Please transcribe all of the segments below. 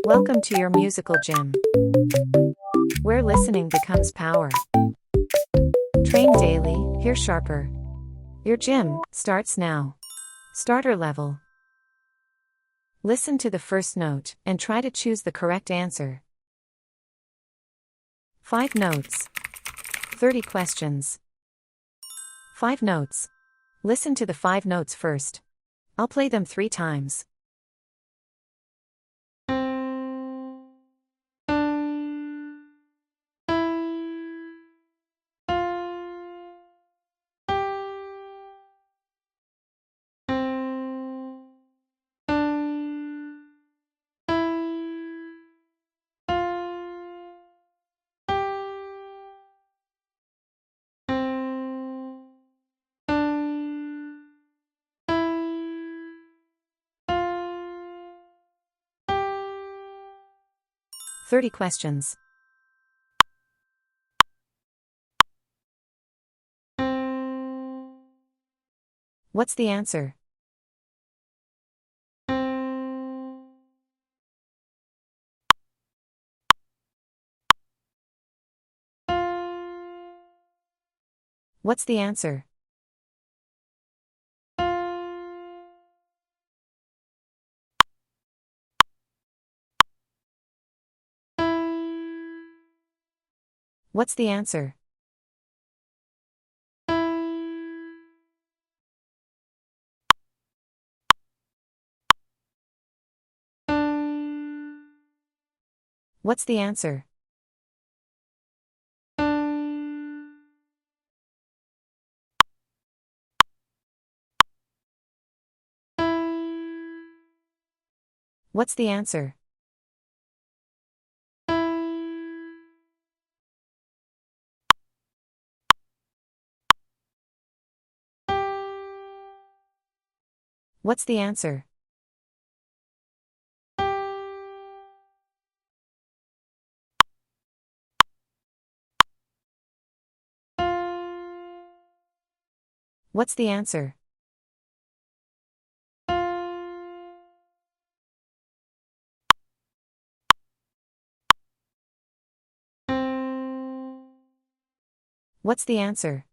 Welcome to your musical gym, where listening becomes power. Train daily, hear sharper. Your gym starts now. Starter level. Listen to the first note and try to choose the correct answer. 5 notes. 30 questions. 5 notes. Listen to the 5 notes first. I'll play them 3 times. "30 questions. What's the answer? What's the answer? What's the answer? What's the answer? What's the answer? What's the answer? What's the answer?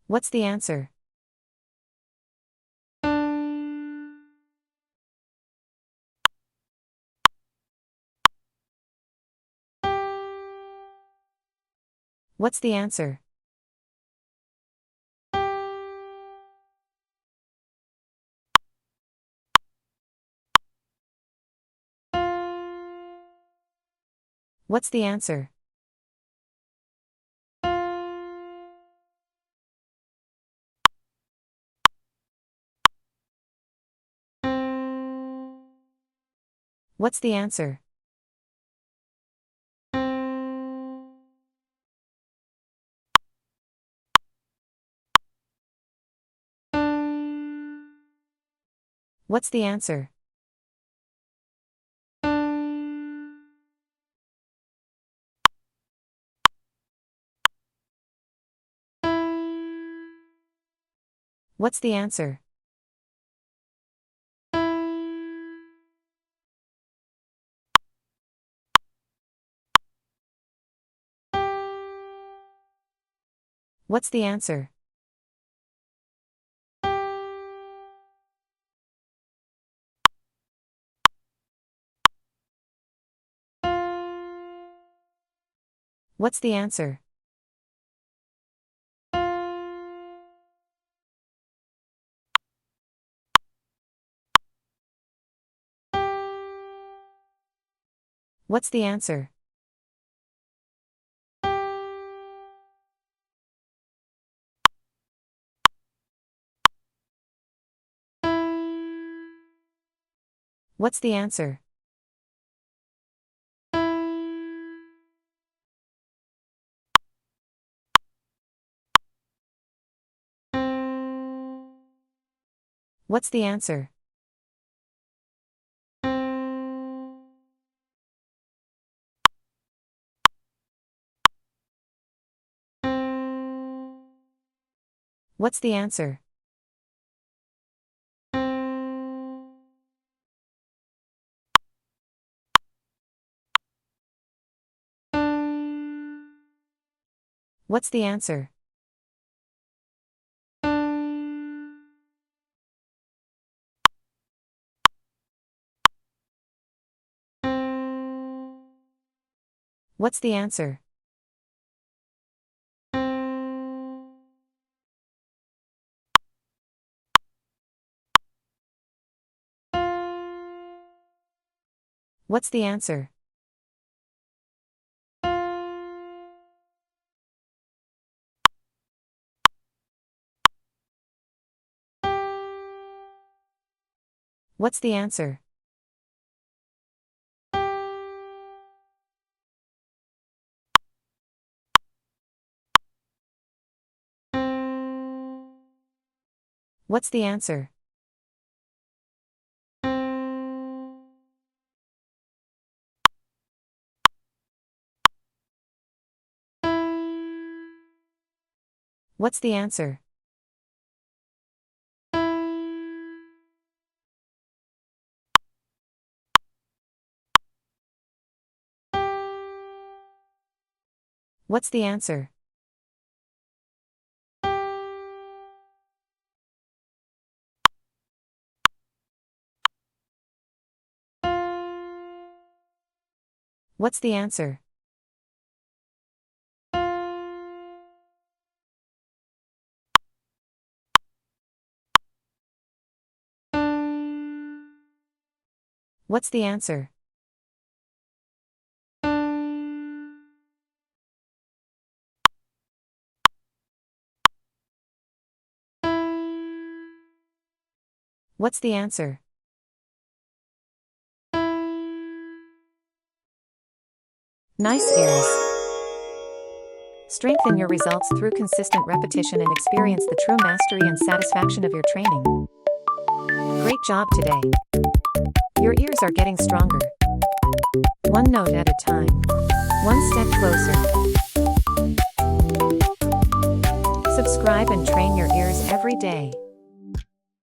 What's the answer? What's the answer? What's the answer? What's the answer? What's the answer? What's the answer? What's the answer? What's the answer? What's the answer? What's the answer? What's the answer? What's the answer? What's the answer? What's the answer? What's the answer? What's the answer? What's the answer? What's the answer? What's the answer? What's the answer? What's the answer? What's the answer? What's the answer? Nice ears. Strengthen your results through consistent repetition and experience the true mastery and satisfaction of your training. Great job today. Your ears are getting stronger. One note at a time. One step closer. Subscribe and train your ears every day.